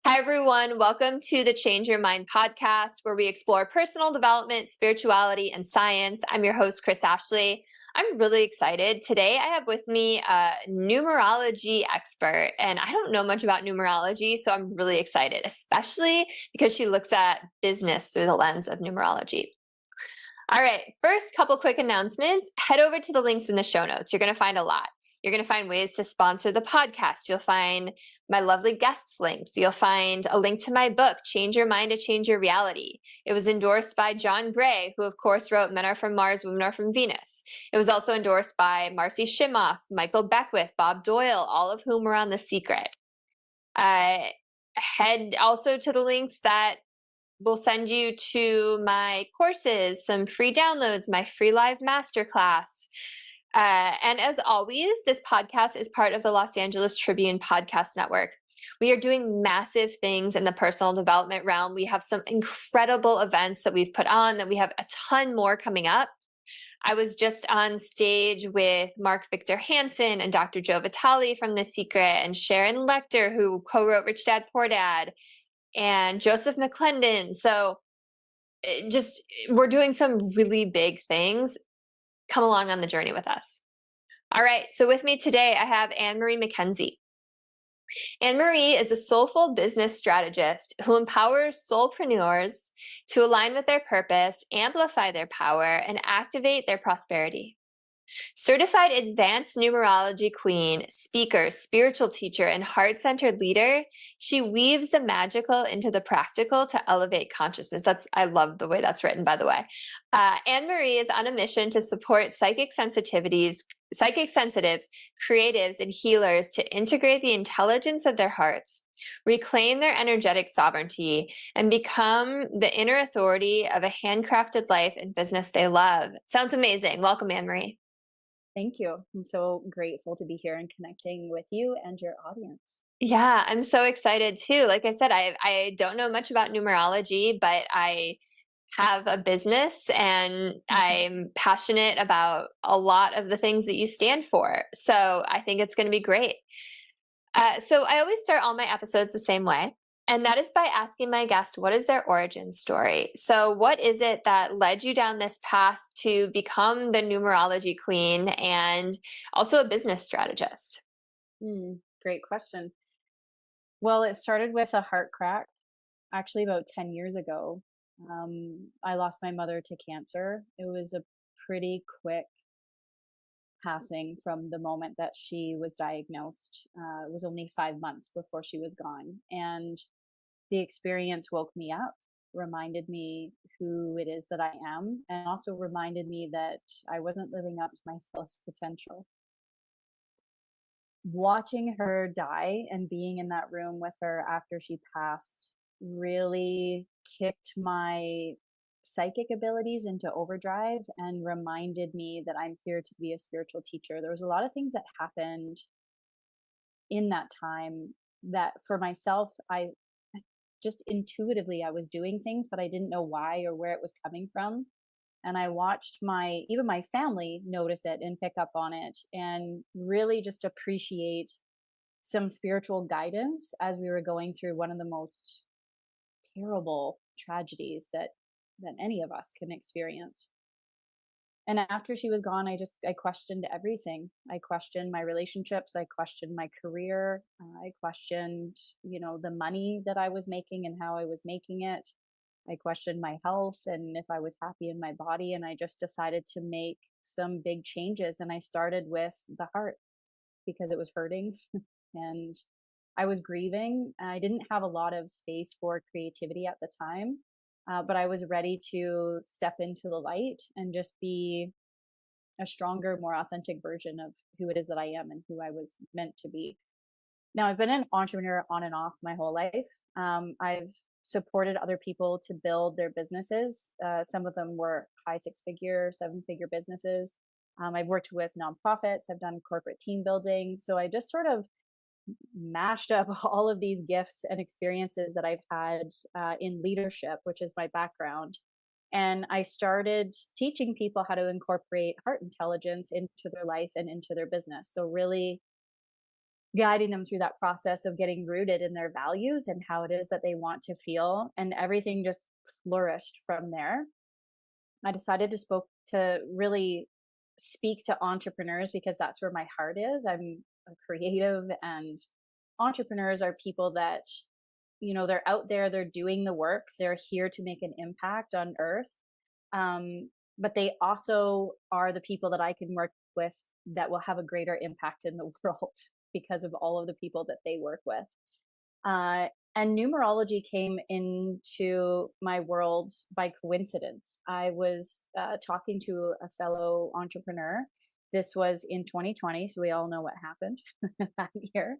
Hi, everyone. Welcome to the Change Your Mind podcast, where we explore personal development, spirituality, and science. I'm your host, Chris Ashley. I'm really excited. Today, I have with me a numerology expert, and I don't know much about numerology, so I'm really excited, especially because she looks at business through the lens of numerology. All right, first, couple quick announcements. Head over to the links in the show notes. You're going to find a lot. You're going to find ways to sponsor the podcast. You'll find my lovely guests links. You'll find a link to my book, Change Your Mind to Change Your Reality. It was endorsed by John Gray, who of course wrote Men Are From Mars, Women Are From Venus. It was also endorsed by Marcy Shimoff, Michael Beckwith, Bob Doyle, all of whom were on The Secret. Head also to the links that will send you to my courses, some free downloads, my free live masterclass. And as always, this podcast is part of the Los Angeles Tribune Podcast Network. We are doing massive things in the personal development realm. We have some incredible events that we've put on, that we have a ton more coming up. I was just on stage with Mark Victor Hansen and Dr. Joe Vitale from The Secret, and Sharon Lecter, who co-wrote Rich Dad Poor Dad, and Joseph McClendon. So we're doing some really big things. Come along on the journey with us. All right, so with me today, I have AnnMarie McKenzie. AnnMarie is a soulful business strategist who empowers soulpreneurs to align with their purpose, amplify their power, and activate their prosperity. Certified Advanced Numerology Queen, speaker, spiritual teacher, and heart-centered leader, she weaves the magical into the practical to elevate consciousness. I love the way that's written, by the way. AnnMarie is on a mission to support psychic sensitives, creatives, and healers to integrate the intelligence of their hearts, reclaim their energetic sovereignty, and become the inner authority of a handcrafted life and business they love. Sounds amazing. Welcome, AnnMarie. Thank you. I'm so grateful to be here and connecting with you and your audience. Yeah, I'm so excited too. Like I said, I don't know much about numerology, but I have a business and I'm passionate about a lot of the things that you stand for. So I think it's going to be great. So I always start all my episodes the same way, and that is by asking my guest, what is their origin story? So what is it that led you down this path to become the numerology queen and also a business strategist? Great question. Well, it started with a heart crack, actually about 10 years ago. I lost my mother to cancer. It was a pretty quick passing from the moment that she was diagnosed. It was only 5 months before she was gone. And the experience woke me up, reminded me who it is that I am, and also reminded me that I wasn't living up to my fullest potential. Watching her die and being in that room with her after she passed really kicked my psychic abilities into overdrive and reminded me that I'm here to be a spiritual teacher. There was a lot of things that happened in that time that for myself, I just intuitively I was doing things, but I didn't know why or where it was coming from. And I watched even my family notice it and pick up on it and really just appreciate some spiritual guidance as we were going through one of the most terrible tragedies that any of us can experience. And after she was gone, I questioned everything. I questioned my relationships, I questioned my career, I questioned, the money that I was making and how I was making it. I questioned my health and if I was happy in my body. And I just decided to make some big changes. And I started with the heart because it was hurting and I was grieving. I didn't have a lot of space for creativity at the time, but I was ready to step into the light and just be a stronger, more authentic version of who it is that I am and who I was meant to be. Now, I've been an entrepreneur on and off my whole life. I've supported other people to build their businesses. Some of them were high 6-figure, 7-figure businesses. I've worked with nonprofits. I've done corporate team building. So I just sort of mashed up all of these gifts and experiences that I've had in leadership, which is my background. And I started teaching people how to incorporate heart intelligence into their life and into their business. So really guiding them through that process of getting rooted in their values and how it is that they want to feel. And everything just flourished from there. I decided to really speak to entrepreneurs because that's where my heart is. I'm a creative, and entrepreneurs are people that, they're out there, they're doing the work, they're here to make an impact on earth. But they also are the people that I can work with that will have a greater impact in the world because of all of the people that they work with. Uh, and numerology came into my world by coincidence. I was talking to a fellow entrepreneur. This was in 2020, so we all know what happened that year.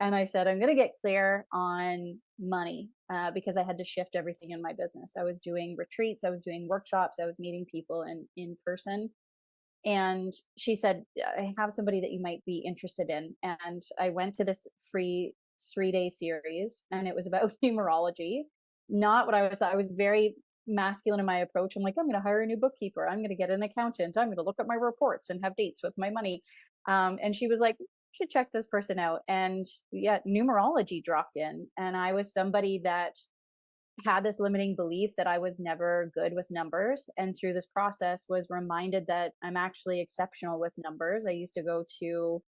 And I said, I'm going to get clear on money because I had to shift everything in my business. I was doing retreats, I was doing workshops, I was meeting people in person. And she said, I have somebody that you might be interested in. And I went to this free 3-day series, and it was about numerology. Not what I was very masculine in my approach. I'm like, I'm going to hire a new bookkeeper. I'm going to get an accountant. I'm going to look at my reports and have dates with my money. And she was like, you should check this person out. And yeah, numerology dropped in. And I was somebody that had this limiting belief that I was never good with numbers. And through this process was reminded that I'm actually exceptional with numbers. I used to go to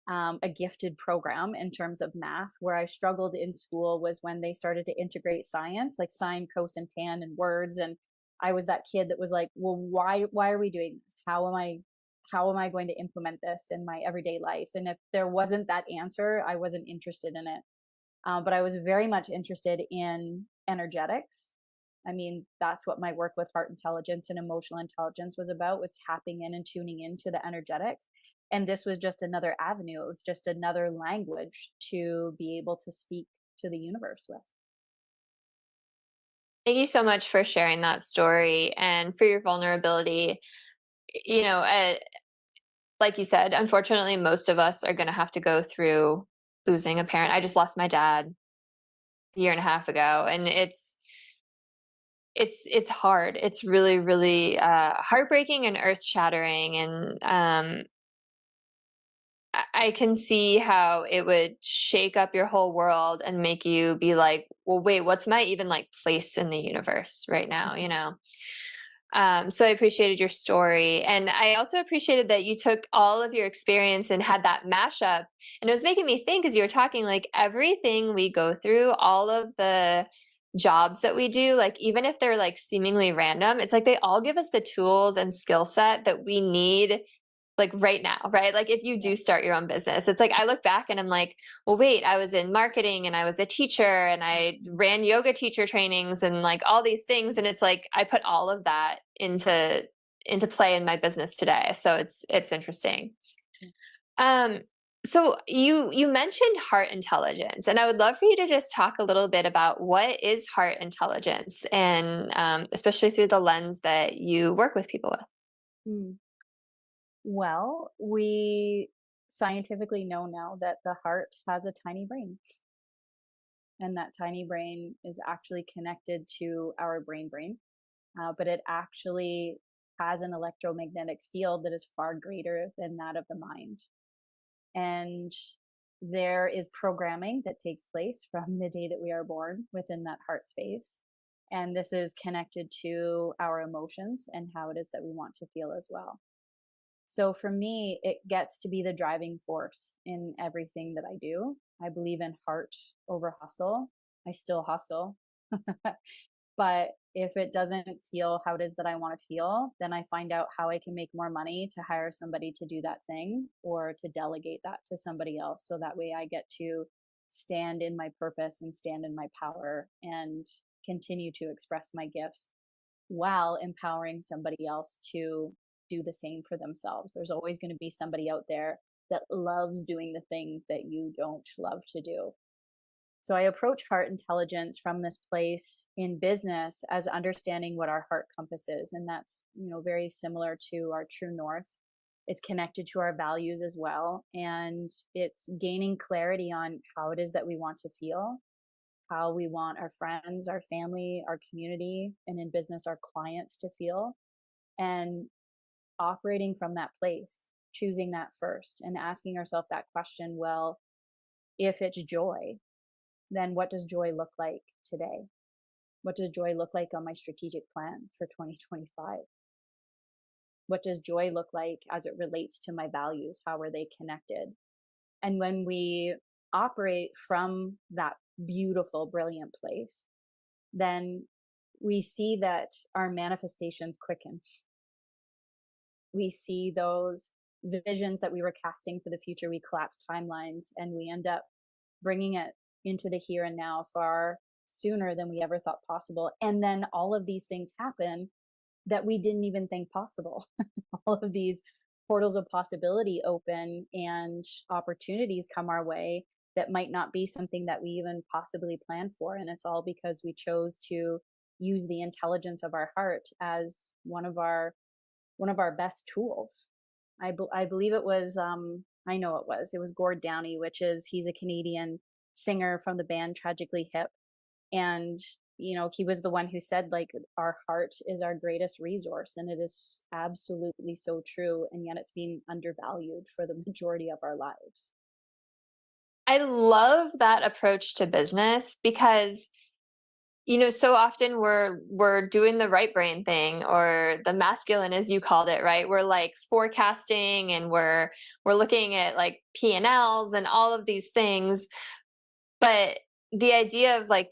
a gifted program in terms of math. Where I struggled in school was when they started to integrate science, like sine, cos, and tan and words. And I was that kid that was like, well, why are we doing this? How am I going to implement this in my everyday life? And if there wasn't that answer, I wasn't interested in it. But I was very much interested in energetics. I mean, that's what my work with heart intelligence and emotional intelligence was about, was tapping in and tuning into the energetics. And this was just another avenue. It was just another language to be able to speak to the universe with. Thank you so much for sharing that story and for your vulnerability. You know, like you said, unfortunately, most of us are going to have to go through losing a parent. I just lost my dad a year and a half ago, and it's hard. It's really, really heartbreaking and earth shattering. And I can see how it would shake up your whole world and make you be like, well, wait, what's my even like place in the universe right now? You know? So I appreciated your story. And I also appreciated that you took all of your experience and had that mashup. And it was making me think as you were talking, like everything we go through, all of the jobs that we do, like even if they're like seemingly random, it's like they all give us the tools and skill set that we need like right now, right? Like if you Yeah. do start your own business, it's like I look back and I'm like, well, wait, I was in marketing and I was a teacher and I ran yoga teacher trainings and like all these things. And it's like I put all of that into play in my business today. So it's interesting. Um, so you mentioned heart intelligence, and I would love for you to just talk a little bit about what is heart intelligence, and especially through the lens that you work with people with. Mm. Well, we scientifically know now that the heart has a tiny brain, and that tiny brain is actually connected to our brain, but it actually has an electromagnetic field that is far greater than that of the mind. And there is programming that takes place from the day that we are born within that heart space. And this is connected to our emotions and how it is that we want to feel as well. So for me, it gets to be the driving force in everything that I do. I believe in heart over hustle. I still hustle. But if it doesn't feel how it is that I want to feel, then I find out how I can make more money to hire somebody to do that thing or to delegate that to somebody else. So that way I get to stand in my purpose and stand in my power and continue to express my gifts while empowering somebody else to do the same for themselves. There's always going to be somebody out there that loves doing the thing that you don't love to do. So I approach heart intelligence from this place in business as understanding what our heart compass is. And that's, very similar to our true north. It's connected to our values as well. And it's gaining clarity on how it is that we want to feel, how we want our friends, our family, our community, and in business, our clients to feel. And operating from that place, choosing that first and asking ourselves that question, well, If it's joy, then what does joy look like today? What does joy look like on my strategic plan for 2025? What does joy look like as it relates to my values? How are they connected? And when we operate from that beautiful, brilliant place, then we see that our manifestations quicken. We see those visions that we were casting for the future, we collapse timelines, and we end up bringing it into the here and now far sooner than we ever thought possible. And then all of these things happen that we didn't even think possible. All of these portals of possibility open and opportunities come our way that might not be something that we even possibly planned for. And it's all because we chose to use the intelligence of our heart as one of our best tools. I believe it was I know it was Gord Downie, he's a Canadian singer from the band Tragically Hip, and he was the one who said, like, our heart is our greatest resource, and it is absolutely so true, and yet it's being undervalued for the majority of our lives. I love that approach to business because so often we're doing the right brain thing, or the masculine, as you called it, right? We're like forecasting, and we're looking at like P&Ls and all of these things. But the idea of like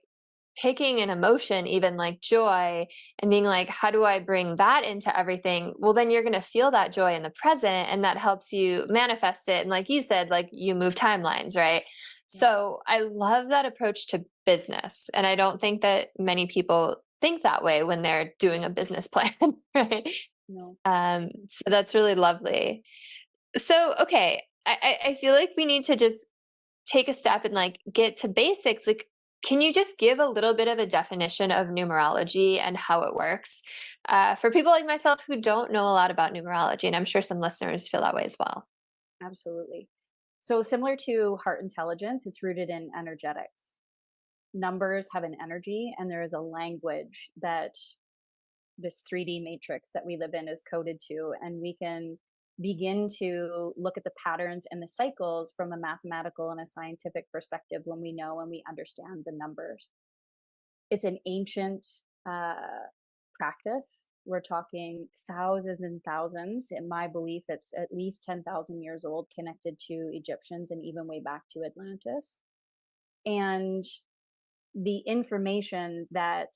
picking an emotion, even like joy, and being like, how do I bring that into everything? Well, then you're going to feel that joy in the present, and that helps you manifest it. And like you said, like you move timelines, right? Yeah. So I love that approach to business. And I don't think that many people think that way when they're doing a business plan, right? No. So that's really lovely. So, okay, I feel like we need to just take a step and like get to basics. Like, can you just give a little bit of a definition of numerology and how it works for people like myself who don't know a lot about numerology? And I'm sure some listeners feel that way as well. Absolutely. So similar to heart intelligence, it's rooted in energetics. Numbers have an energy, and there is a language that this 3D matrix that we live in is coded to, and we can begin to look at the patterns and the cycles from a mathematical and a scientific perspective when we know and we understand the numbers. It's an ancient practice. We're talking thousands and thousands. In my belief, it's at least 10,000 years old, connected to Egyptians and even way back to Atlantis. And the information that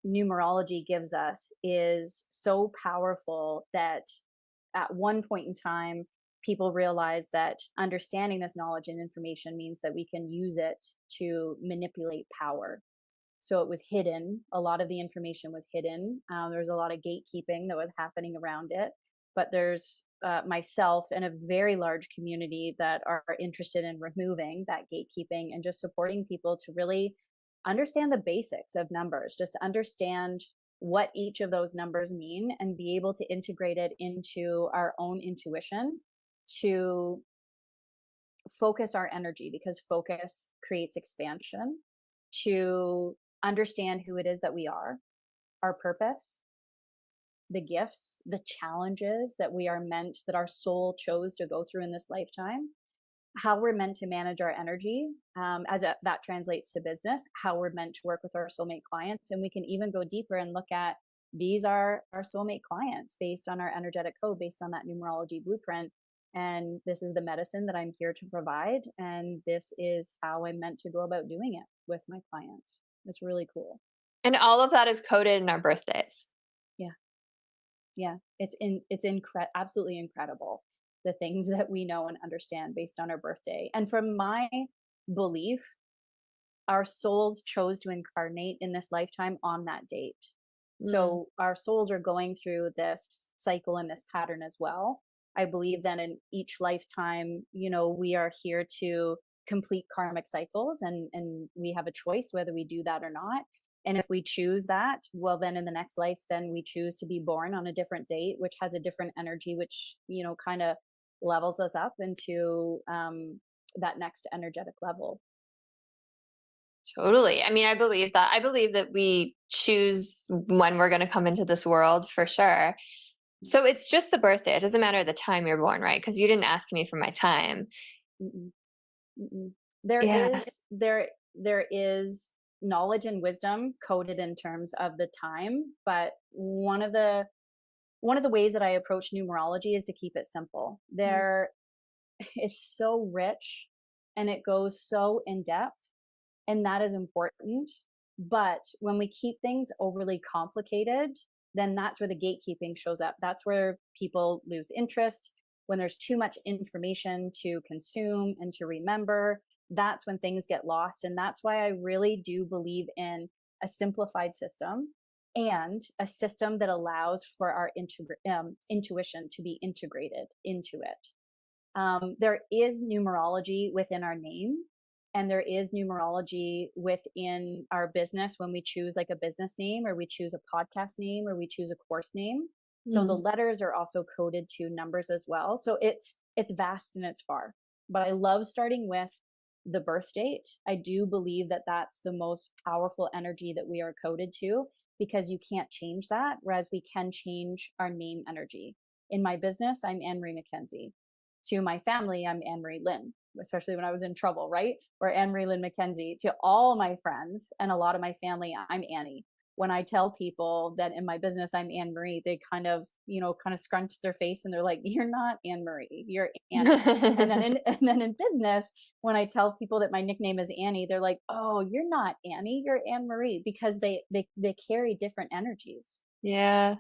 numerology gives us is so powerful that at one point in time, people realized that understanding this knowledge and information means that we can use it to manipulate power. So it was hidden. A lot of the information was hidden. There was a lot of gatekeeping that was happening around it. But there's myself and a very large community that are interested in removing that gatekeeping and just supporting people to really understand the basics of numbers, just to understand what each of those numbers mean and be able to integrate it into our own intuition to focus our energy, because focus creates expansion, to understand who it is that we are, our purpose, the gifts, the challenges that we are meant, that our soul chose to go through in this lifetime, how we're meant to manage our energy that translates to business, how we're meant to work with our soulmate clients. And we can even go deeper and look at, these are our soulmate clients based on our energetic code, based on that numerology blueprint. And this is the medicine that I'm here to provide. And this is how I'm meant to go about doing it with my clients. It's really cool. And all of that is coded in our birthdays. Yeah. Yeah. It's absolutely incredible, the things that we know and understand based on our birthday. And from my belief, our souls chose to incarnate in this lifetime on that date. So our souls are going through this cycle and this pattern as well. I believe that in each lifetime, we are here to complete karmic cycles, and we have a choice whether we do that or not. And if we choose that, well, then in the next life, then we choose to be born on a different date, which has a different energy, which, kind of levels us up into that next energetic level. Totally. I mean, I believe that. I believe that we choose when we're going to come into this world for sure. So it's just the birthday. It doesn't matter the time you're born, right? Because you didn't ask me for my time. Mm-mm. Mm-mm. There Yeah. there is knowledge and wisdom coded in terms of the time, but one of the ways that I approach numerology is to keep it simple. Mm. It's so rich and it goes so in depth, and that is important. But when we keep things overly complicated, then that's where the gatekeeping shows up. That's where people lose interest. When there's too much information to consume and to remember, that's when things get lost. And that's why I really do believe in a simplified system and a system that allows for our intuition to be integrated into it. There is numerology within our name, and there is numerology within our business when we choose like a business name, or we choose a podcast name, or we choose a course name. So the Mm. letters are also coded to numbers as well. So it's vast and it's far. But I love starting with the birth date. I do believe that that's the most powerful energy that we are coded to, because you can't change that, whereas we can change our name energy. In my business, I'm AnnMarie McKenzie. To my family, I'm AnnMarie Lynn, especially when I was in trouble, right? Or AnnMarie Lynn McKenzie. To all my friends and a lot of my family, I'm Annie. When I tell people that in my business I'm AnnMarie, they kind of scrunch their face and they're like, "You're not AnnMarie, you're Annie." And then in business, when I tell people that my nickname is Annie, they're like, "Oh, you're not Annie, you're AnnMarie," because they carry different energies. Yeah.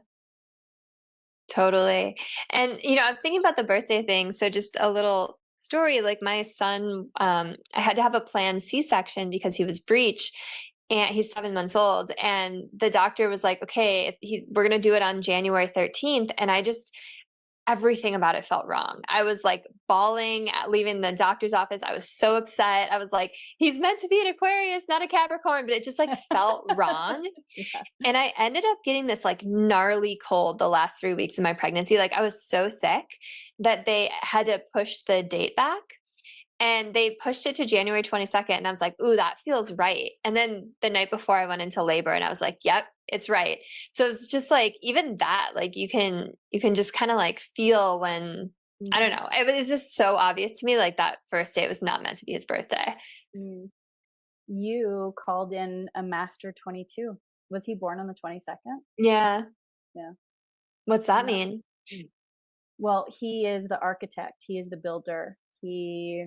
Totally. And, I was thinking about the birthday thing. So just a little story, like my son, I had to have a planned C-section because he was breech and he's 7 months old. And the doctor was like, okay, we're going to do it on January 13th. And everything about it felt wrong. I was like bawling at leaving the doctor's office. I was so upset. I was like, he's meant to be an Aquarius, not a Capricorn, but it just like felt wrong. Yeah. And I ended up getting this like gnarly cold the last 3 weeks of my pregnancy. Like I was so sick that they had to push the date back. And they pushed it to January 22nd. And I was like, ooh, that feels right. And then the night before I went into labor and I was like, yep, it's right. So it's just like, even that, like you can just kind of like feel when, I don't Mhm. know. It was just so obvious to me, like that first day was not meant to be his birthday. Mm. You called in a master 22. Was he born on the 22nd? Yeah. Yeah. What's that Yeah. mean? Mm. Well, he is the architect. He is the builder. He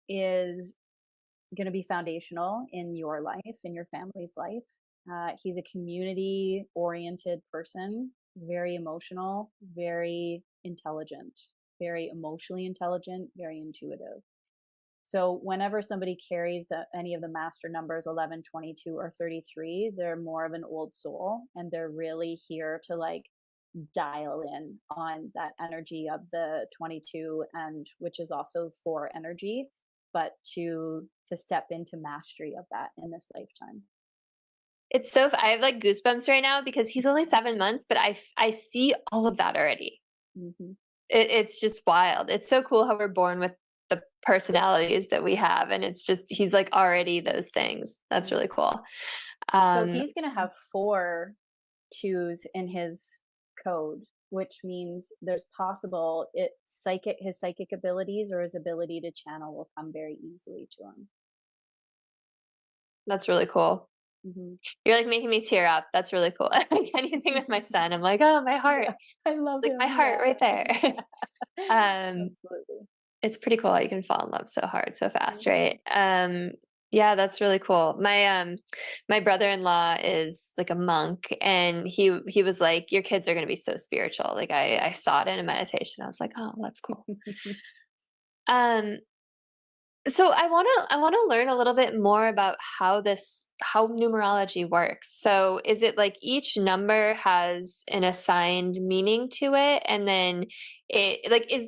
is going to be foundational in your life, in your family's life. He's a community oriented person, very emotional, very intelligent, very emotionally intelligent, very intuitive. So whenever somebody carries any of the master numbers 11, 22, or 33, they're more of an old soul, and they're really here to like dial in on that energy of the 22, and which is also 4 energy, but to step into mastery of that in this lifetime. It's so I have like goosebumps right now because he's only 7 months, but I see all of that already. Hmm. It's just wild. It's so cool how we're born with the personalities that we have, and it's just he's like already those things. That's Yeah. really cool. So Um, he's going to have 4 twos in his code, which means there's possible his psychic abilities or his ability to channel will come very easily to him. that's really cool. Hmm. You're like making me tear up. That's really cool. Like anything with my son, I'm like, oh, my heart, Yeah, I love like my him. heart Yeah. right there. um, Absolutely. it's pretty cool how you can fall in love so hard, so fast, Mhm. right? Yeah, that's really cool. My brother-in-law is like a monk and he was like, your kids are gonna be so spiritual. Like I saw it in a meditation. I was like, oh, that's cool. Um, so I wanna learn a little bit more about how numerology works. So is it like each number has an assigned meaning to it, and then it like is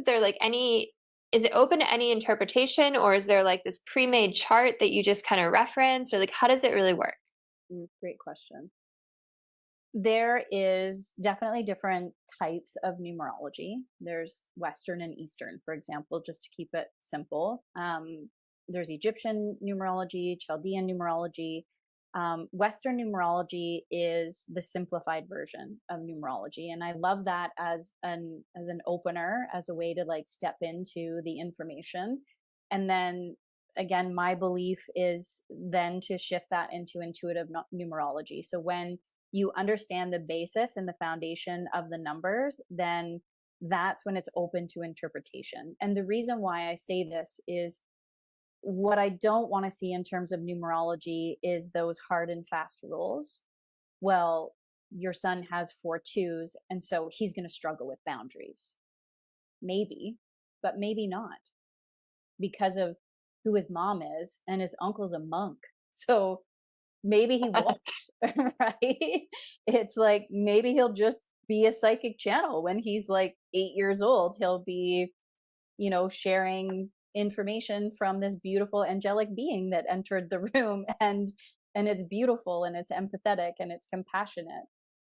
there like any is it open to any interpretation, or is there like this pre-made chart that you just kind of reference, or like how does it really work? Great question. There is definitely different types of numerology. There's Western and Eastern, for example, just to keep it simple. There's Egyptian numerology, Chaldean numerology. Western numerology is the simplified version of numerology, and I love that as an opener, as a way to like step into the information. And then again, my belief is then to shift that into intuitive numerology. So when you understand the basis and the foundation of the numbers, then that's when it's open to interpretation. And the reason why I say this is what I don't want to see in terms of numerology is those hard and fast rules. Well, your son has 4 2s, and so he's going to struggle with boundaries. Maybe, but maybe not, because of who his mom is, and his uncle's a monk. So maybe he won't, right? It's like maybe he'll just be a psychic channel when he's like 8 years old. He'll be, sharing information from this beautiful angelic being that entered the room, and it's beautiful and it's empathetic and it's compassionate.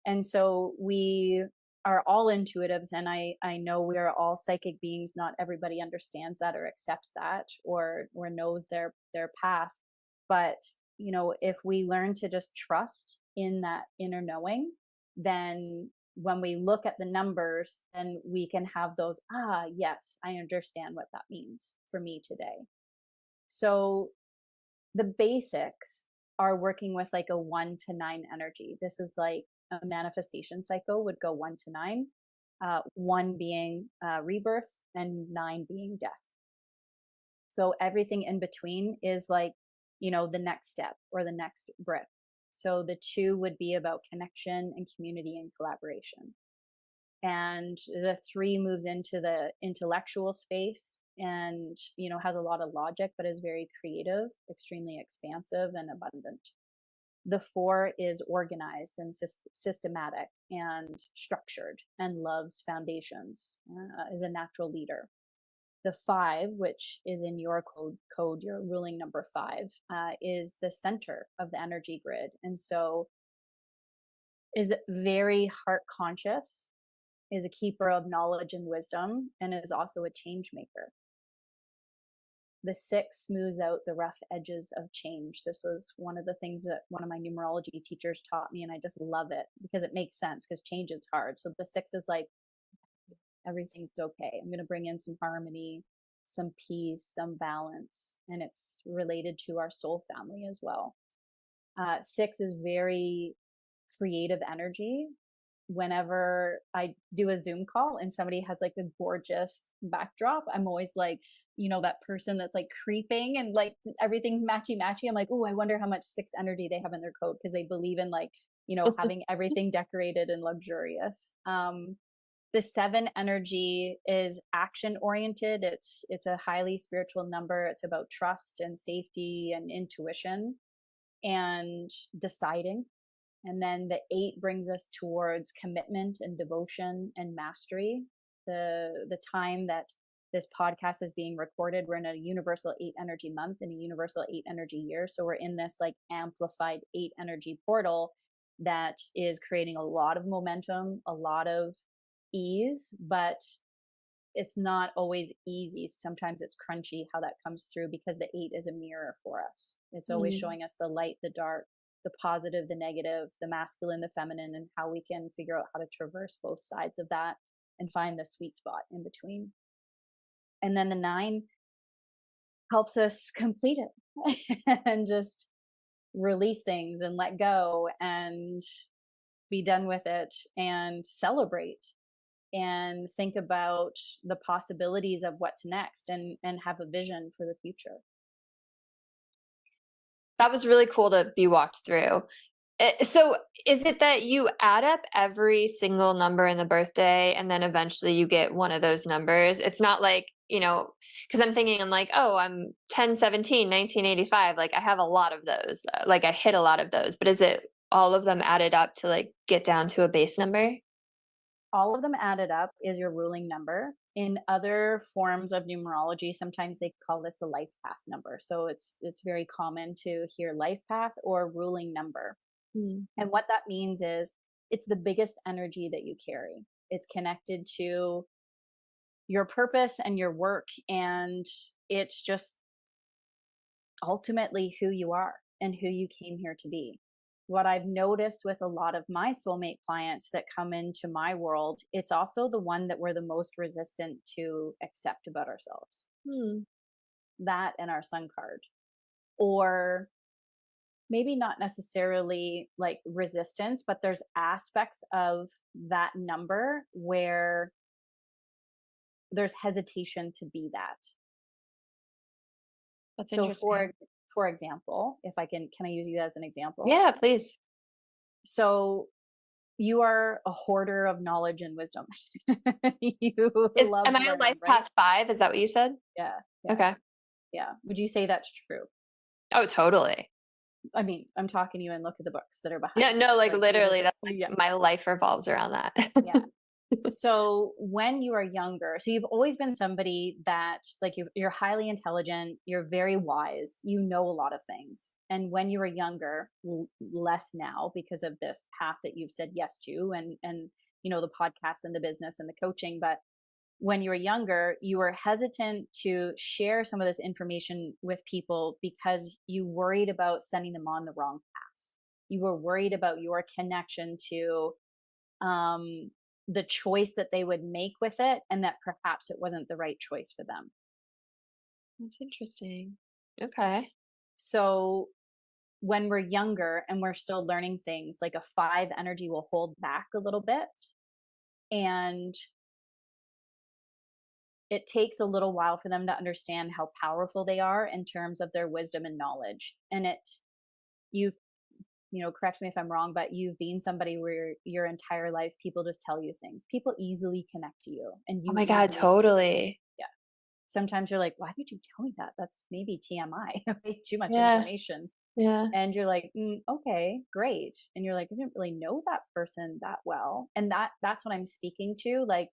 And so we are all intuitives, and I know we are all psychic beings. Not everybody understands that or accepts that or knows their path. But if we learn to just trust in that inner knowing, then when we look at the numbers, then we can have those, yes, I understand what that means for me today. So the basics are working with like a 1 to 9 energy. This is like a manifestation cycle would go 1 to 9, 1 being rebirth and 9 being death. So everything in between is like, the next step or the next breath. So the 2 would be about connection and community and collaboration. And the 3 moves into the intellectual space and, has a lot of logic, but is very creative, extremely expansive and abundant. The 4 is organized and systematic and structured and loves foundations, is a natural leader. The 5, which is in your code, your ruling number 5, is the center of the energy grid. And so is very heart conscious, is a keeper of knowledge and wisdom, and is also a change maker. The 6 smooths out the rough edges of change. This was one of the things that one of my numerology teachers taught me, and I just love it because it makes sense, because change is hard. So the 6 is like, everything's okay. I'm going to bring in some harmony, some peace, some balance, and it's related to our soul family as well. 6 is very creative energy. Whenever I do a Zoom call and somebody has like a gorgeous backdrop, I'm always like, that person that's like creeping and like everything's matchy. I'm like, oh, I wonder how much 6 energy they have in their code, because they believe in like, having everything decorated and luxurious. The 7 energy is action oriented. It's a highly spiritual number. It's about trust and safety and intuition and deciding. And then the 8 brings us towards commitment and devotion and mastery. The time that this podcast is being recorded, we're in a universal 8 energy month and a universal 8 energy year. So we're in this like amplified 8 energy portal that is creating a lot of momentum, a lot of ease, but it's not always easy. Sometimes it's crunchy how that comes through, because the 8 is a mirror for us. It's always showing us the light, the dark, the positive, the negative, the masculine, the feminine, and how we can figure out how to traverse both sides of that and find the sweet spot in between. And then the 9 helps us complete it and just release things and let go and be done with it and celebrate and think about the possibilities of what's next and have a vision for the future. That was really cool to be walked through. So is it that you add up every single number in the birthday and then eventually you get one of those numbers? It's not like, because I'm thinking, I'm like, oh, I'm 1017, 1985. Like I have a lot of those. Like I hit a lot of those. But is it all of them added up to like get down to a base number? All of them added up is your ruling number. In other forms of numerology, sometimes they call this the life path number. So it's very common to hear life path or ruling number. And what that means is it's the biggest energy that you carry. It's connected to your purpose and your work. And it's just ultimately who you are and who you came here to be. What I've noticed with a lot of my soulmate clients that come into my world, it's also the one that we're the most resistant to accept about ourselves. that and our sun card. Or maybe not necessarily like resistance, but there's aspects of that number where there's hesitation to be that. That's So interesting. for example, if I can I use you as an example? Yeah, please. So you are a hoarder of knowledge and wisdom. You love Am I a learning, life right? path 5? Is that what you said? Yeah, yeah, Okay. yeah. Would you say that's true? Oh, totally. I mean, I'm talking to you and look at the books that are Yeah, behind you. no, like Like it is, literally, that's yeah, like my life revolves around that. yeah. So when you are younger, so you've always been somebody that like you're highly intelligent, you're very wise, you know a lot of things. And when you were younger, less now because of this path that you've said yes to, and the podcast and the business and the coaching. But when you were younger, you were hesitant to share some of this information with people because you worried about sending them on the wrong path. You were worried about your connection to um, the choice that they would make with it, and that perhaps it wasn't the right choice for them. That's interesting. Okay. So when we're younger and we're still learning things, like a 5 energy will hold back a little bit. And it takes a little while for them to understand how powerful they are in terms of their wisdom and knowledge. And you've, correct me if I'm wrong, but you've been somebody where your entire life people just tell you things. People easily connect to you, and Oh you my God, easily connect. totally. Yeah. Sometimes you're like, why did you tell me that? That's maybe TMI, way too much Yeah. information. Yeah. And you're like, okay, great. And you're like, I didn't really know that person that well. And that's what I'm speaking to. Like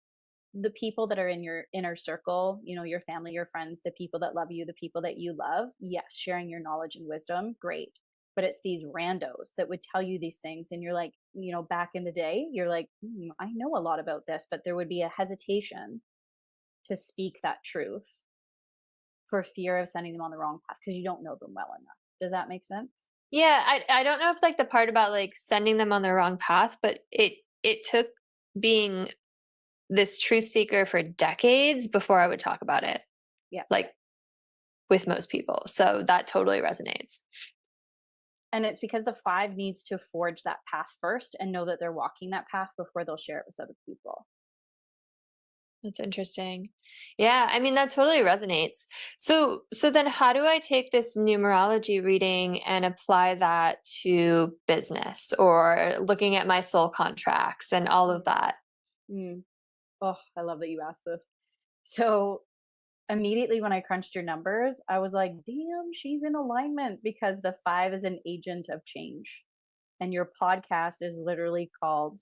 the people that are in your inner circle, your family, your friends, the people that love you, the people that you love. Yes, sharing your knowledge and wisdom, great. But it's these randos that would tell you these things. And you're like, back in the day, you're like, I know a lot about this, but there would be a hesitation to speak that truth for fear of sending them on the wrong path because you don't know them well enough. Does that make sense? Yeah, I don't know if like the part about like sending them on the wrong path, but it took being this truth seeker for decades before I would talk about it, Yeah. like with most people. So that totally resonates. And it's because the 5 needs to forge that path first and know that they're walking that path before they'll share it with other people. That's interesting. Yeah, I mean that totally resonates. So then how do I take this numerology reading and apply that to business or looking at my soul contracts and all of that? Mm. Oh, I love that you asked this. So immediately when I crunched your numbers, I was like, damn, she's in alignment because the 5 is an agent of change. And your podcast is literally called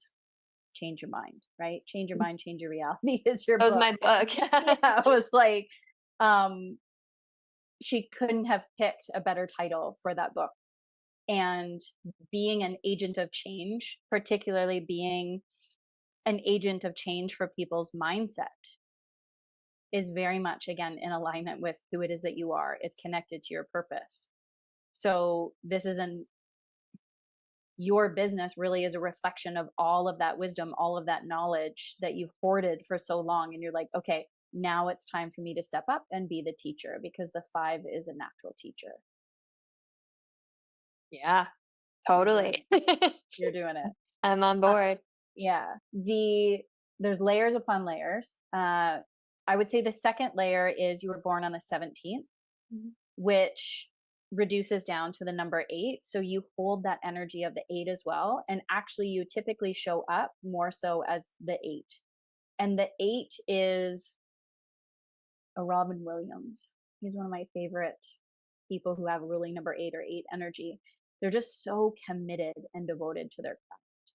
Change Your Mind, right? Change Your Mind, Change Your Reality is your That was book. my book. Yeah, I was like, um, she couldn't have picked a better title for that book. And being an agent of change, particularly being an agent of change for people's mindset, is very much, again, in alignment with who it is that you are. It's connected to your purpose. So this isn't your business really is a reflection of all of that wisdom, all of that knowledge that you've hoarded for so long. And you're like, okay, now it's time for me to step up and be the teacher because the 5 is a natural teacher. Yeah, You're doing totally. it. You're doing it. I'm on board. Yeah. There's layers upon layers. I would say the second layer is you were born on the 17th, which reduces down to the number 8. So you hold that energy of the 8 as well. And actually, you typically show up more so as the 8. And the 8 is a Robin Williams. He's one of my favorite people who have ruling number 8 or 8 energy. They're just so committed and devoted to their craft.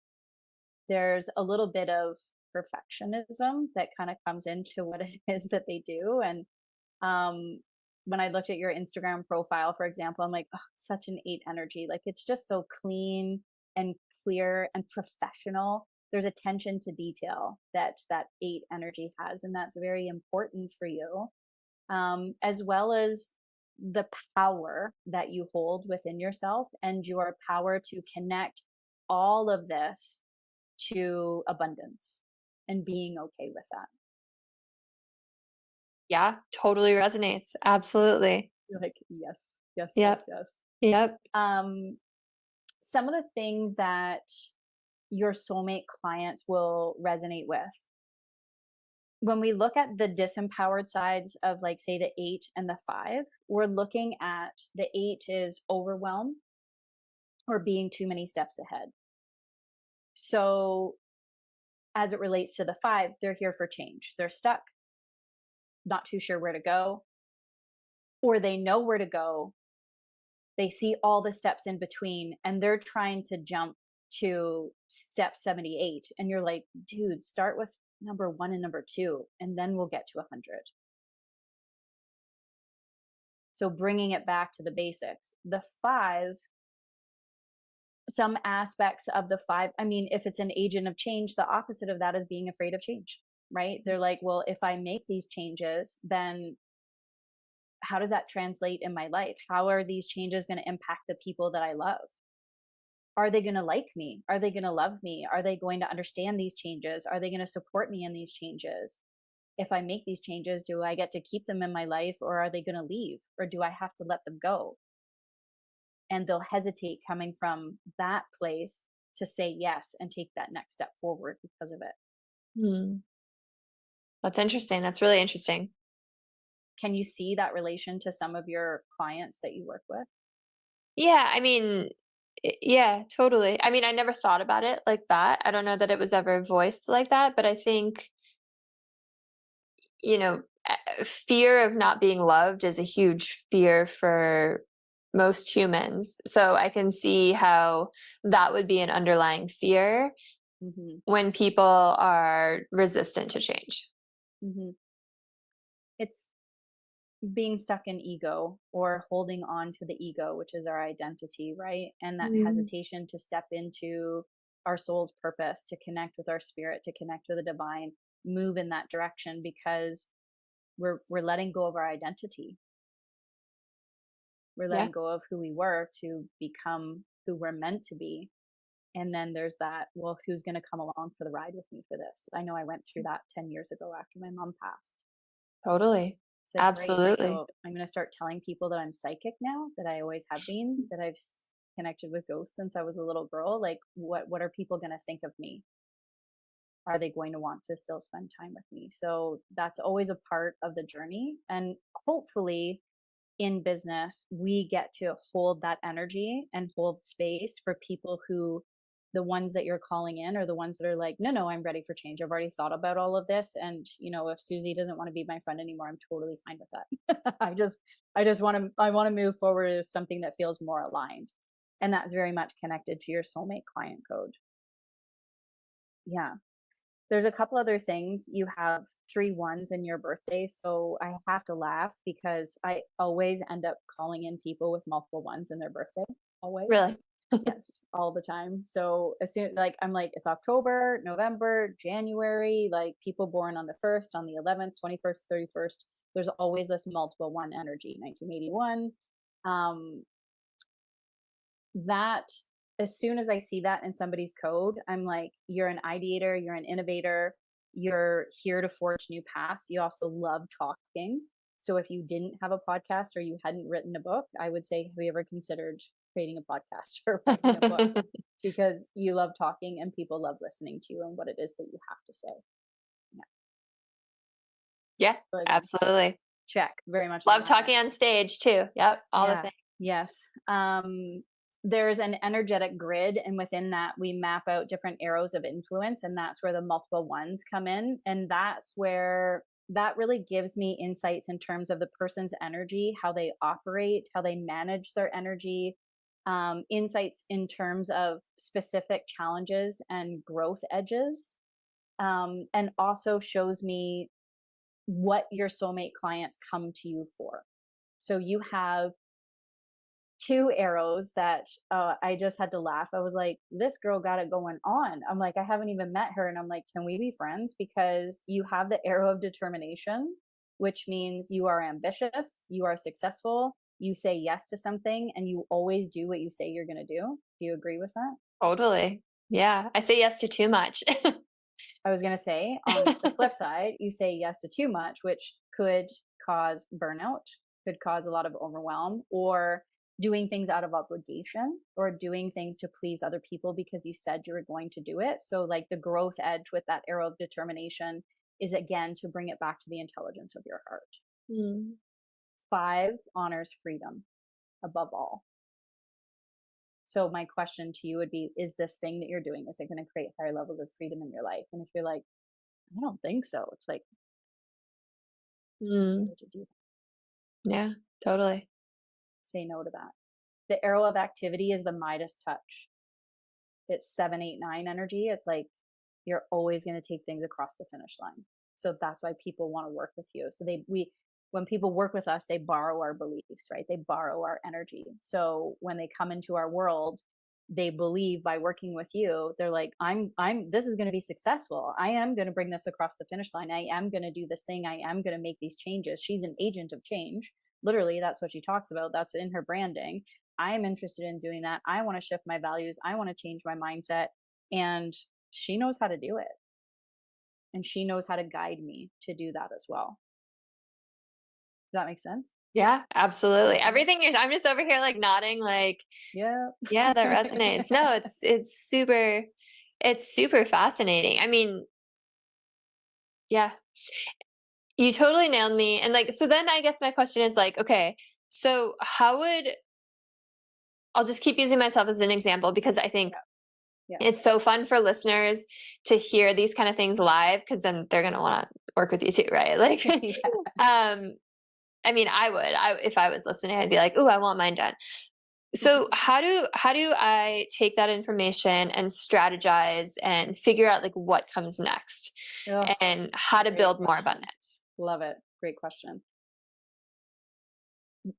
There's a little bit of perfectionism that kind of comes into what it is that they do. And when I looked at your Instagram profile, for example, I'm like, oh, such an 8 energy. Like it's just so clean and clear and professional. There's attention to detail that 8 energy has, and that's very important for you, as well as the power that you hold within yourself and your power to connect all of this to abundance and being okay with that. Yeah, totally resonates. Absolutely. You're like, yes, yes, yes, Yep. yes. Yep. Um, some of the things that your soulmate clients will resonate with, when we look at the disempowered sides of, like, say, the 8 and the 5, we're looking at the 8 is overwhelm or being too many steps ahead. So as it relates to the 5, they're here for change. They're stuck, not too sure where to go, or they know where to go. They see all the steps in between and they're trying to jump to step 78. And you're like, dude, start with number 1 and number 2, and then we'll get to 100. So bringing it back to the basics. The 5, some aspects of the 5, I mean, if it's an agent of change, the opposite of that is being afraid of change, right? They're like, well, if I make these changes, then how does that translate in my life? How are these changes going to impact the people that I love? Are they going to like me? Are they going to love me? Are they going to understand these changes? Are they going to support me in these changes? If I make these changes, do I get to keep them in my life, or are they going to leave, or do I have to let them go? And they'll hesitate coming from that place to say yes and take that next step forward because of it. Hmm. That's interesting. That's really interesting. Can you see that relation to some of your clients that you work with? Yeah, I mean, yeah, totally. I mean, I never thought about it like that. I don't know that it was ever voiced like that, but I think, you know, fear of not being loved is a huge fear for most humans. So I can see how that would be an underlying fear Hmm. when people are resistant to change. Hmm. It's being stuck in ego or holding on to the ego, which is our identity, right? And that Mm. hesitation to step into our soul's purpose, to connect with our spirit, to connect with the divine, move in that direction because we're letting go of our identity. We're Yeah. letting go of who we were to become who we're meant to be. And then there's that, well, who's going to come along for the ride with me for this? I know I went through that 10 years ago after my mom passed. Totally. It's like, great. Absolutely. So I'm going to start telling people that I'm psychic now, that I always have been, that I've connected with ghosts since I was a little girl. Like, what are people going to think of me? Are they going to want to still spend time with me? So that's always a part of the journey. And hopefully, in business, we get to hold that energy and hold space for people who, the ones that you're calling in are the ones that are like, no, no, I'm ready for change. I've already thought about all of this. And, if Susie doesn't want to be my friend anymore, I'm totally fine with that. I want to move forward with something that feels more aligned. And that's very much connected to your soulmate client code. Yeah. There's a couple other things. You have 3 ones in your birthday, so I have to laugh because I always end up calling in people with multiple ones in their birthday, always. Really. Yes, all the time. So as soon like I'm like, it's October, November, January, like people born on the 1st, on the 11th, 21st, 31st. There's always this multiple one energy. 1981. Um, that as soon as I see that in somebody's code, I'm like, you're an ideator, you're an innovator, you're here to forge new paths. You also love talking. So if you didn't have a podcast or you hadn't written a book, I would say, have you ever considered creating a podcast or writing a book? Because you love talking and people love listening to you and what it is that you have to say. Yeah. Yeah, So again, absolutely. check, very much Love alignment. talking on stage too. Yep, all the Yeah. things. Yes. There's an energetic grid, and within that, we map out different arrows of influence, and that's where the multiple ones come in. And that's where that really gives me insights in terms of the person's energy, how they operate, how they manage their energy, insights in terms of specific challenges and growth edges, and also shows me what your soulmate clients come to you for. So you have 2 arrows that I just had to laugh. I was like, this girl got it going on. I'm like, I haven't even met her. And I'm like, can we be friends? Because you have the arrow of determination, which means you are ambitious, you are successful, you say yes to something, and you always do what you say you're going to do. Do you agree with that? Totally. Yeah, I say yes to too much. I was going to say, on the flip side, you say yes to too much, which could cause burnout, could cause a lot of overwhelm, or doing things out of obligation, or doing things to please other people because you said you were going to do it. So like the growth edge with that arrow of determination is again to bring it back to the intelligence of your heart. Mm. 5 honors freedom above all. So my question to you would be, is this thing that you're doing, is it going to create higher levels of freedom in your life? And if you're like, I don't think so, it's like, why would you do that? Yeah, totally. Say no to that. The arrow of activity is the Midas touch. It's 7, 8, 9 energy. It's like you're always going to take things across the finish line. So that's why people want to work with you. So when people work with us, they borrow our beliefs, right? They borrow our energy. So when they come into our world, they believe by working with you, they're like, this is going to be successful. I am going to bring this across the finish line. I am going to do this thing. I am going to make these changes. She's an agent of change. Literally, that's what she talks about. That's in her branding. I am interested in doing that. I want to shift my values. I want to change my mindset. And she knows how to do it. And she knows how to guide me to do that as well. Does that make sense? Yeah, absolutely. Everything I'm just over here like nodding, like, Yeah. yeah, that resonates. No, it's super fascinating. I mean, yeah, you totally nailed me. And like, so then I guess my question is like, okay, so I'll just keep using myself as an example because I think Yeah. it's so fun for listeners to hear these kind of things live because then they're going to want to work with you too, right? Like, Yeah. I mean, if I was listening, I'd be like, "Ooh, I want mine done." So how do I take that information and strategize and figure out like what comes next Oh, and how to great build more question. abundance? Love it. Great question.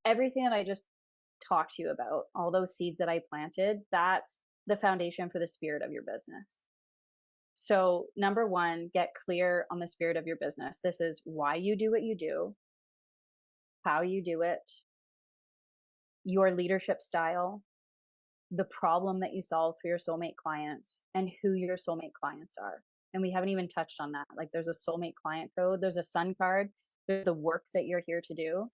Everything that I just talked to you about, all those seeds that I planted, that's the foundation for the spirit of your business. So, number 1, get clear on the spirit of your business. This is why you do what you do, how you do it, your leadership style, the problem that you solve for your soulmate clients, and who your soulmate clients are. And we haven't even touched on that. Like there's a soulmate client code, there's a sun card, there's the work that you're here to do,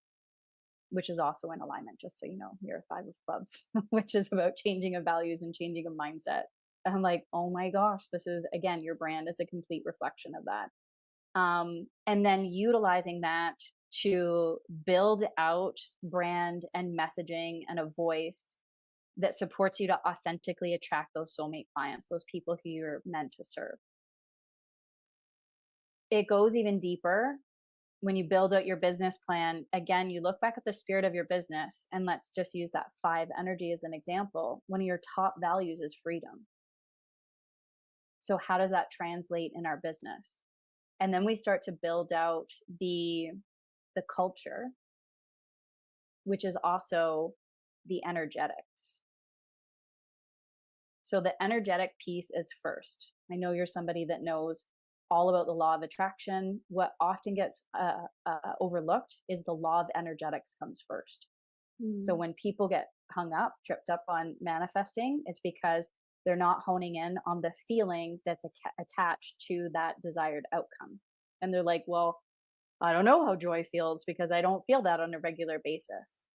which is also in alignment, just so you know. You're a 5 of clubs, which is about changing of values and changing of mindset. And I'm like, oh my gosh, this is, again, your brand is a complete reflection of that. And then utilizing that to build out brand and messaging and a voice that supports you to authentically attract those soulmate clients, those people who you're meant to serve. It goes even deeper when you build out your business plan. Again, you look back at the spirit of your business, and let's just use that 5 energy as an example. One of your top values is freedom. So how does that translate in our business? And then we start to build out the culture, which is also the energetics. So the energetic piece is first. I know you're somebody that knows all about the law of attraction. What often gets overlooked is the law of energetics comes first. So when people get hung up, tripped up on manifesting, it's because they're not honing in on the feeling that's attached to that desired outcome. And they're like, well, I don't know how joy feels because I don't feel that on a regular basis.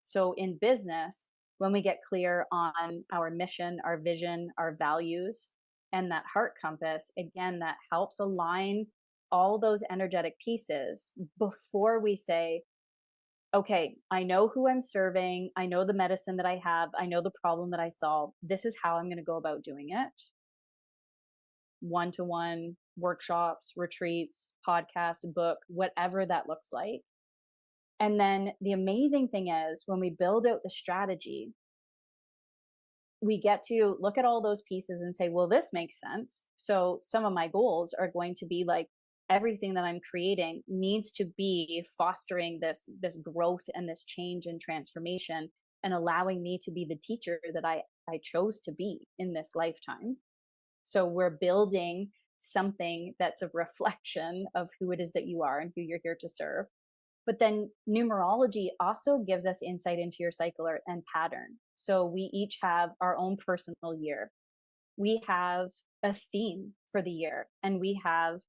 So in business, when we get clear on our mission, our vision, our values, and that heart compass, again, that helps align all those energetic pieces before we say, okay, I know who I'm serving. I know the medicine that I have. I know the problem that I solve. This is how I'm going to go about doing it. One-to-one workshops, retreats, podcast, book, whatever that looks like. And then the amazing thing is when we build out the strategy, we get to look at all those pieces and say, well, this makes sense. So some of my goals are going to be like, everything that I'm creating needs to be fostering this growth and this change and transformation, and allowing me to be the teacher that I chose to be in this lifetime. So we're building something that's a reflection of who it is that you are and who you're here to serve. But then numerology also gives us insight into your cycle and pattern. So we each have our own personal year. We have a theme for the year, and we have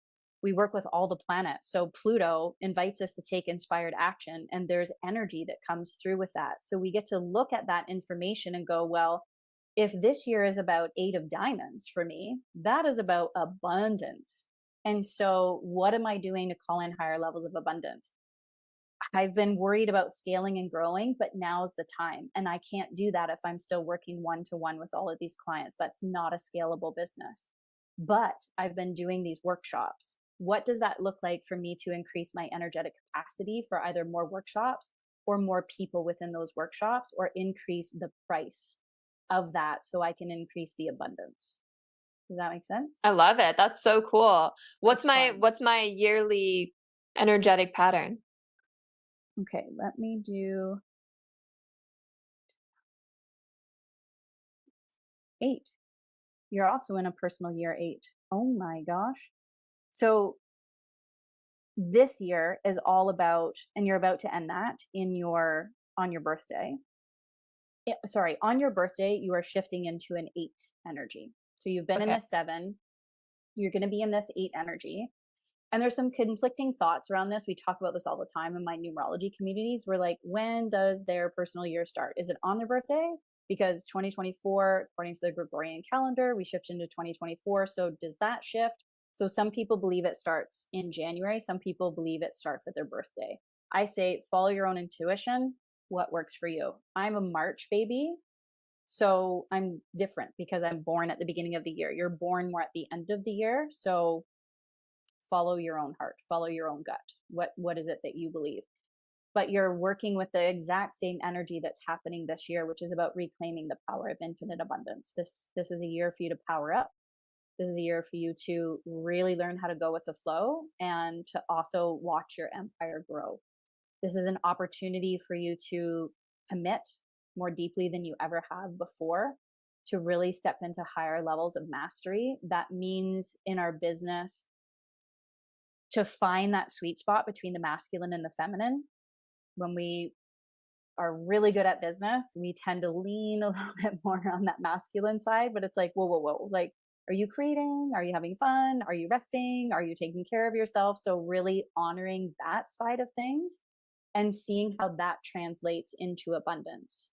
We work with all the planets. So Pluto invites us to take inspired action, and there's energy that comes through with that. So we get to look at that information and go, well, if this year is about 8 of diamonds for me, that is about abundance. And so what am I doing to call in higher levels of abundance? I've been worried about scaling and growing, but now's the time. And I can't do that if I'm still working one-to-one with all of these clients. That's not a scalable business. But I've been doing these workshops. What does that look like for me to increase my energetic capacity for either more workshops or more people within those workshops, or increase the price of that so I can increase the abundance? Does that make sense? I love it. That's so cool. It's fun. What's my yearly energetic pattern? Okay, let me do 8. You're also in a personal year 8. Oh my gosh. So this year is all about, and you're about to end that on your birthday. Sorry, on your birthday, you are shifting into an 8 energy. So you've been in Okay. this 7, you're going to be in this 8 energy. And there's some conflicting thoughts around this. We talk about this all the time in my numerology communities. We're like, when does their personal year start? Is it on their birthday? Because 2024, according to the Gregorian calendar, we shift into 2024. So does that shift? So some people believe it starts in January. Some people believe it starts at their birthday. I say follow your own intuition. What works for you? I'm a March baby. So I'm different because I'm born at the beginning of the year. You're born more at the end of the year. So follow your own heart, follow your own gut. What is it that you believe? But you're working with the exact same energy that's happening this year, which is about reclaiming the power of infinite abundance. This is a year for you to power up. This is a year for you to really learn how to go with the flow and to also watch your empire grow. This is an opportunity for you to commit more deeply than you ever have before, to really step into higher levels of mastery. That means in our business, to find that sweet spot between the masculine and the feminine. When we are really good at business, we tend to lean a little bit more on that masculine side, but it's like, whoa, whoa, whoa. Like, are you creating? Are you having fun? Are you resting? Are you taking care of yourself? So really honoring that side of things and seeing how that translates into abundance.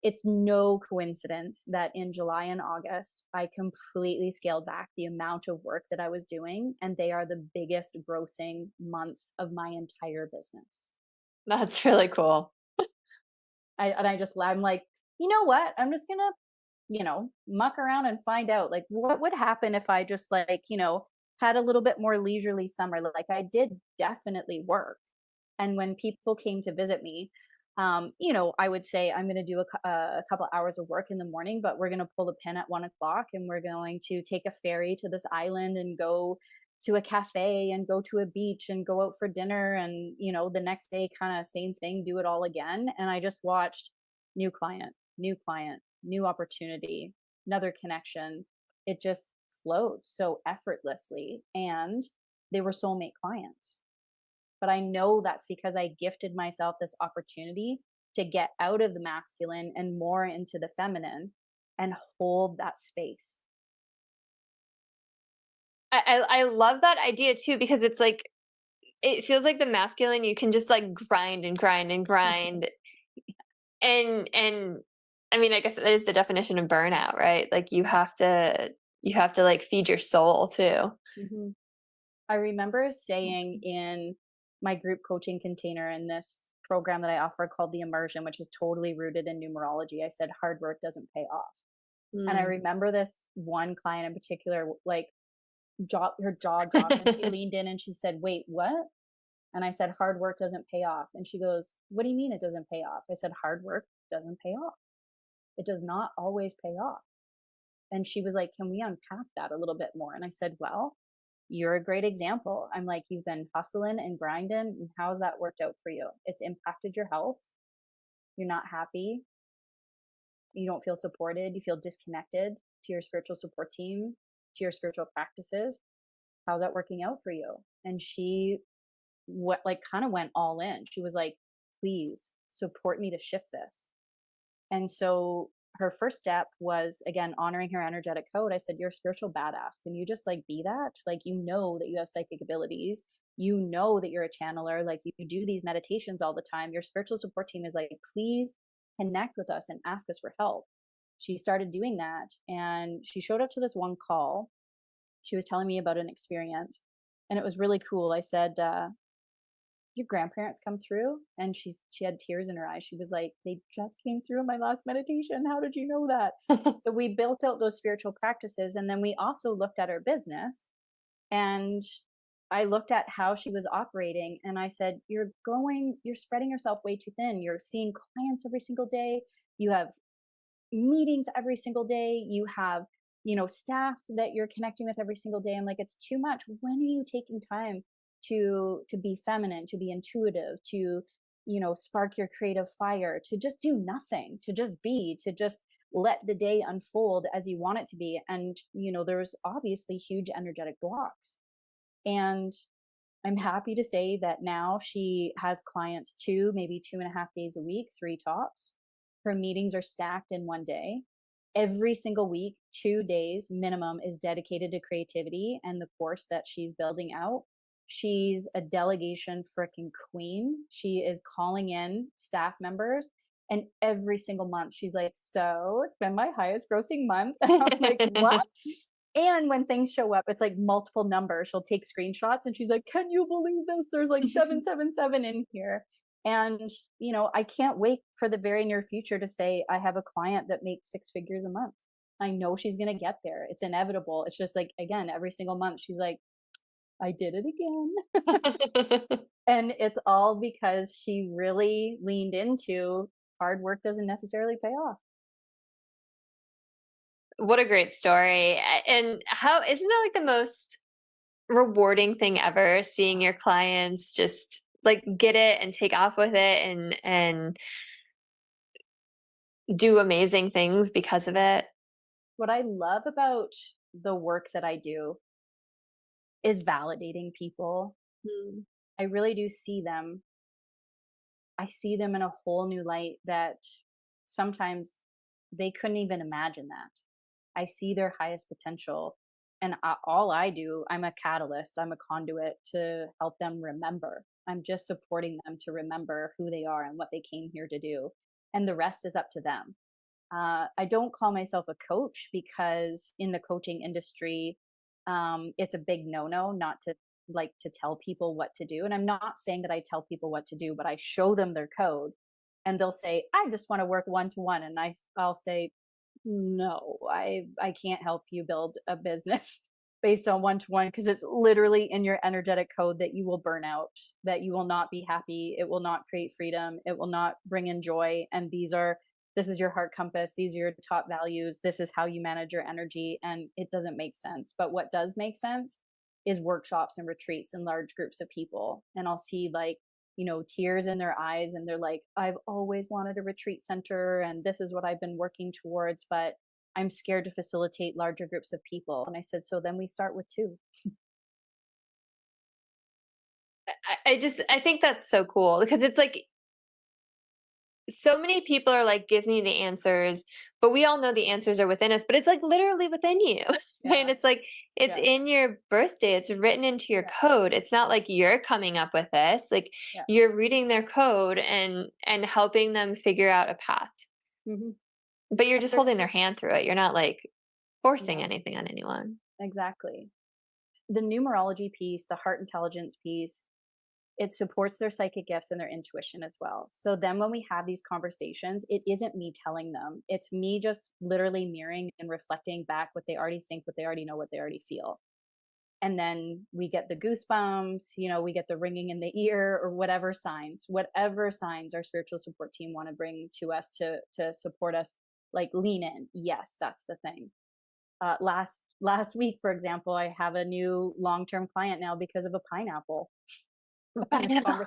It's no coincidence that in July and August, I completely scaled back the amount of work that I was doing, and they are the biggest grossing months of my entire business. That's really cool. I'm like, you know what? I'm just gonna, muck around and find out, like, what would happen if I just, like, had a little bit more leisurely summer. Like, I did definitely work. And when people came to visit me, I would say I'm going to do a couple hours of work in the morning, but we're going to pull the pin at 1 o'clock, and we're going to take a ferry to this island and go to a cafe and go to a beach and go out for dinner. And, the next day, kind of same thing, do it all again. And I just watched new client, new opportunity, another connection. It just flowed so effortlessly. And they were soulmate clients. But I know that's because I gifted myself this opportunity to get out of the masculine and more into the feminine and hold that space. I love that idea too, because it's like it feels like the masculine, you can just like grind and grind and grind. And I mean, I guess that is the definition of burnout, right? Like you have to like feed your soul too. Mhm. I remember saying in my group coaching container in this program that I offer called the Immersion, which is totally rooted in numerology, I said, hard work doesn't pay off. And I Mm. remember this one client in particular, like, her jaw dropped and she leaned in and she said, wait, what? And I said, hard work doesn't pay off. And she goes, what do you mean it doesn't pay off? I said, hard work doesn't pay off. It does not always pay off. And she was like, can we unpack that a little bit more? And I said, well, you're a great example. I'm like, you've been hustling and grinding. And how's that worked out for you? It's impacted your health. You're not happy. You don't feel supported. You feel disconnected to your spiritual support team, to your spiritual practices. How's that working out for you? And she kind of went all in. She was like, please support me to shift this. And so her first step was, again, honoring her energetic code. I said, you're a spiritual badass. Can you just like be that? Like, you know that you have psychic abilities. You know that you're a channeler. Like, you do these meditations all the time. Your spiritual support team is like, please connect with us and ask us for help. She started doing that, and she showed up to this one call. She was telling me about an experience, and it was really cool. I said, your grandparents come through? And she had tears in her eyes. She was like, they just came through in my last meditation. How did you know that? So we built out those spiritual practices, and then we also looked at her business, and I looked at how she was operating, and I said, you're spreading yourself way too thin. You're seeing clients every single day. You have meetings every single day. You have, staff that you're connecting with every single day. I'm like, it's too much. When are you taking time to be feminine, to be intuitive, to, spark your creative fire, to just do nothing, to just be, to just let the day unfold as you want it to be? And, there's obviously huge energetic blocks. And I'm happy to say that now she has clients 2, maybe 2.5 days a week, 3 tops. Her meetings are stacked in one day. Every single week, 2 days minimum is dedicated to creativity and the course that she's building out. She's a delegation freaking queen. She is calling in staff members. And every single month, she's like, so it's been my highest grossing month. And I'm like, what? And when things show up, it's like multiple numbers. She'll take screenshots and she's like, can you believe this? There's like 777 in here. And, I can't wait for the very near future to say, I have a client that makes 6 figures a month. I know she's going to get there. It's inevitable. It's just like, again, every single month, she's like, I did it again. And it's all because she really leaned into hard work doesn't necessarily pay off. What a great story. And how isn't that like the most rewarding thing ever, seeing your clients just like get it and take off with it and do amazing things because of it? What I love about the work that I do is validating people. Mm. I really do see them. I see them in a whole new light that sometimes they couldn't even imagine that. I see their highest potential. And all I do, I'm a catalyst, I'm a conduit to help them remember. I'm just supporting them to remember who they are and what they came here to do. And the rest is up to them. I don't call myself a coach because in the coaching industry, it's a big no-no not to to tell people what to do. And I'm not saying that I tell people what to do, but I show them their code, and they'll say, I just want to work one-to-one. And I'll say, no, I can't help you build a business based on one-to-one, because it's literally in your energetic code that you will burn out, that you will not be happy, it will not create freedom, it will not bring in joy. And this is your heart compass, these are your top values, this is how you manage your energy, and it doesn't make sense. But what does make sense is workshops and retreats and large groups of people. And I'll see tears in their eyes, and they're like, I've always wanted a retreat center and this is what I've been working towards, but I'm scared to facilitate larger groups of people. And I said, so then we start with 2. I think that's so cool because it's like so many people are like, give me the answers, but we all know the answers are within us, but it's like literally within you. Yeah. And it's like, it's Yeah. in your birthday, it's written into your Yeah. code. It's not like you're coming up with this, like Yeah. you're reading their code and helping them figure out a path, Mm-hmm. but you're just There's holding their hand through it. You're not like forcing Yeah, anything on anyone. exactly. The numerology piece, the heart intelligence piece, it supports their psychic gifts and their intuition as well. So then when we have these conversations, it isn't me telling them, it's me just literally mirroring and reflecting back what they already think, what they already know, what they already feel. And then we get the goosebumps, we get the ringing in the ear, or whatever signs our spiritual support team want to bring to us to support us, like lean in. Yes, that's the thing. Last week, for example, I have a new long-term client now because of a pineapple. I know.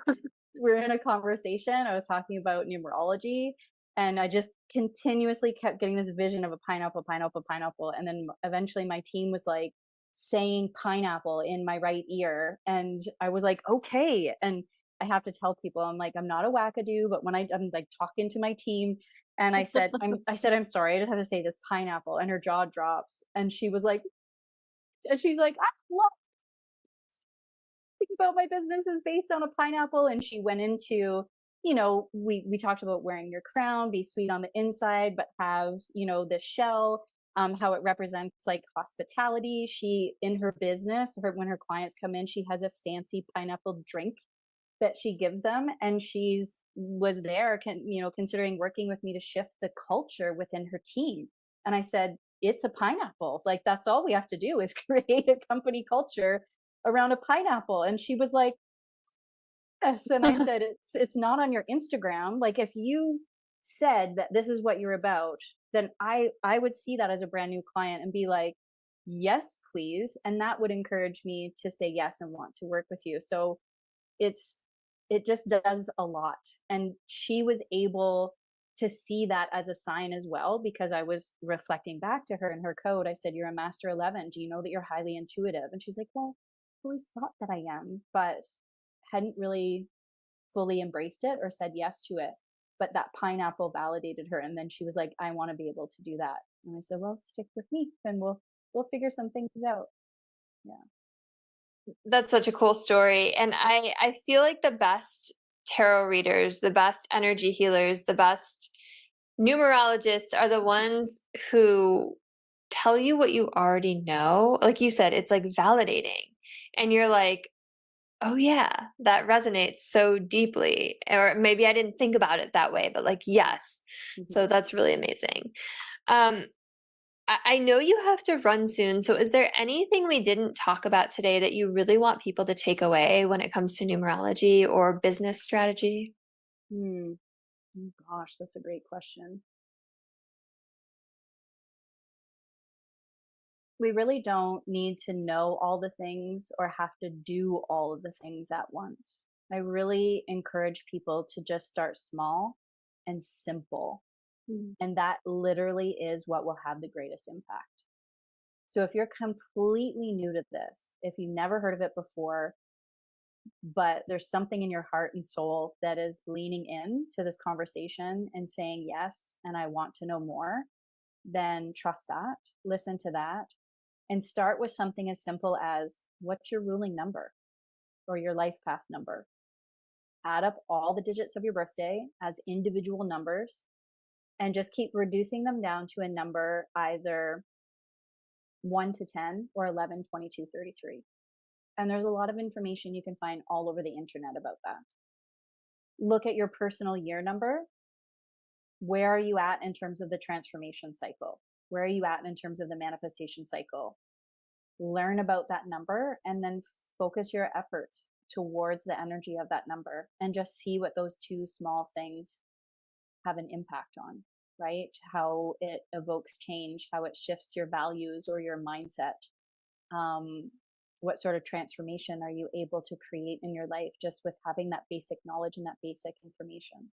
We're in a conversation. I was talking about numerology, and I just continuously kept getting this vision of a pineapple, pineapple, pineapple. And then eventually my team was like saying pineapple in my right ear. And I was like, okay. And I have to tell people, I'm like, I'm not a wackadoo, but when I'm like talking to my team, And I said, I'm sorry, I just have to say this pineapple. And her jaw drops. And she was like, and she's like, I love about my business is based on a pineapple. And she went into, we talked about wearing your crown, be sweet on the inside, but have, this shell, how it represents like hospitality. She, in her business, when her clients come in, she has a fancy pineapple drink that she gives them. And she's was there, considering working with me to shift the culture within her team. And I said, it's a pineapple. Like, that's all we have to do is create a company culture around a pineapple. And she was like, yes. And I said, it's not on your Instagram. Like, if you said that this is what you're about, then I would see that as a brand new client and be like, yes, please. And that would encourage me to say yes and want to work with you. So it just does a lot. And she was able to see that as a sign as well, because I was reflecting back to her in her code. I said, you're a master 11. Do you know that you're highly intuitive? And she's like, well, I always thought that I am, but hadn't really fully embraced it or said yes to it. But that pineapple validated her. And then she was like, I want to be able to do that. And I said, well, stick with me and we'll figure some things out. Yeah. That's such a cool story. And I feel like the best tarot readers, the best energy healers, the best numerologists are the ones who tell you what you already know. Like you said, it's like validating. And you're like, oh yeah, that resonates so deeply. Or maybe I didn't think about it that way, but like, yes. So Mm-hmm. that's really amazing. Um, I know you have to run soon. So is there anything we didn't talk about today that you really want people to take away when it comes to numerology or business strategy? Hmm. Oh, gosh, that's a great question. We really don't need to know all the things or have to do all of the things at once. I really encourage people to just start small and simple. Mm. And that literally is what will have the greatest impact. So if you're completely new to this, if you've never heard of it before, but there's something in your heart and soul that is leaning in to this conversation and saying, yes, and I want to know more, then trust that, listen to that, and start with something as simple as, what's your ruling number or your life path number? Add up all the digits of your birthday as individual numbers and just keep reducing them down to a number either 1 to 10 or 11, 22, 33. And there's a lot of information you can find all over the internet about that. Look at your personal year number. Where are you at in terms of the transformation cycle? Where are you at in terms of the manifestation cycle? Learn about that number and then focus your efforts towards the energy of that number and just see what those two small things have an impact on, right? How it evokes change, how it shifts your values or your mindset. What sort of transformation are you able to create in your life just with having that basic knowledge and that basic information?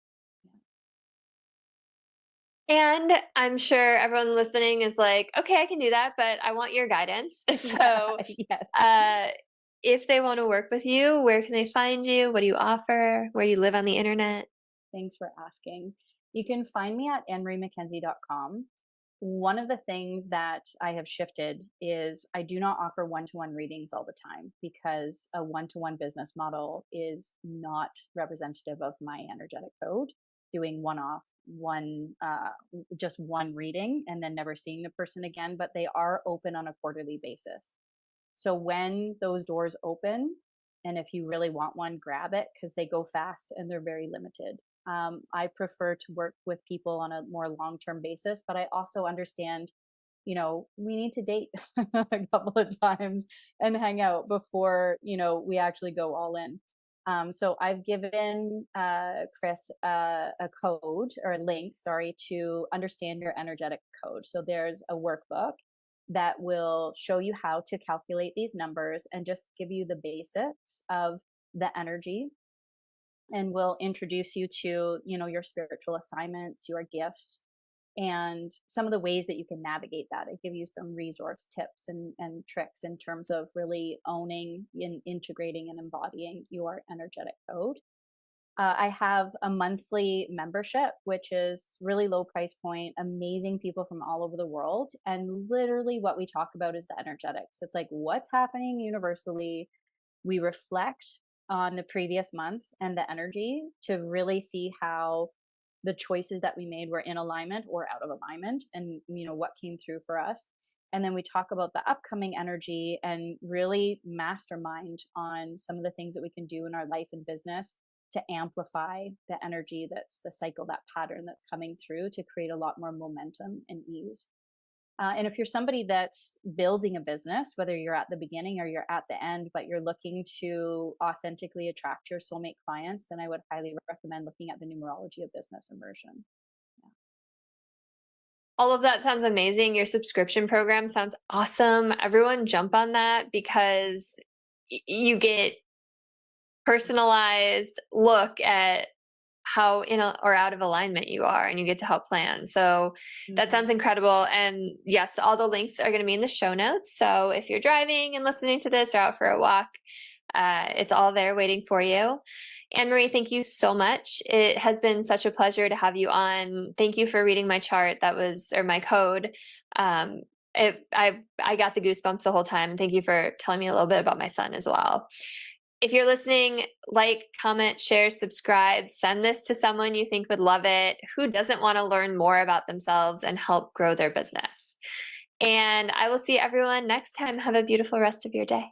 And I'm sure everyone listening is like, okay, I can do that, but I want your guidance. So, Yeah. uh, if they want to work with you, where can they find you? What do you offer? Where do you live on the internet? Thanks for asking. You can find me at AnnMarieMcKenzie.com. One of the things that I have shifted is I do not offer one-to-one readings all the time because a one-to-one business model is not representative of my energetic code. Doing one-off, just one reading and then never seeing the person again, but they are open on a quarterly basis. So when those doors open, and if you really want one, grab it because they go fast and they're very limited. I prefer to work with people on a more long term basis, but I also understand, we need to date a couple of times and hang out before, we actually go all in. So I've given Chris a code or a link, sorry, to understand your energetic code. So there's a workbook that will show you how to calculate these numbers and just give you the basics of the energy, and will introduce you to your spiritual assignments, your gifts, and some of the ways that you can navigate that. I give you some resource tips and tricks in terms of really owning and integrating and embodying your energetic code. I have a monthly membership, which is really low price point, amazing people from all over the world. And literally, what we talk about is the energetics. It's like what's happening universally. We reflect on the previous month and the energy to really see how the choices that we made were in alignment or out of alignment, and what came through for us. And then we talk about the upcoming energy and really mastermind on some of the things that we can do in our life and business to amplify the energy, that's the cycle, that pattern that's coming through, to create a lot more momentum and ease. And if you're somebody that's building a business, whether you're at the beginning or you're at the end, but you're looking to authentically attract your soulmate clients, then I would highly recommend looking at the Numerology of Business immersion. Yeah. All of that sounds amazing. Your subscription program sounds awesome. Everyone jump on that because you get personalized look at how or out of alignment you are, and you get to help plan. So that Mhm. sounds incredible. And yes, all the links are going to be in the show notes. So if you're driving and listening to this or out for a walk, it's all there waiting for you. AnnMarie, thank you so much. It has been such a pleasure to have you on. Thank you for reading my chart. Or my code. Um, I got the goosebumps the whole time. Thank you for telling me a little bit about my son as well. If you're listening, like, comment, share, subscribe, send this to someone you think would love it. Who doesn't want to learn more about themselves and help grow their business? And I will see everyone next time. Have a beautiful rest of your day.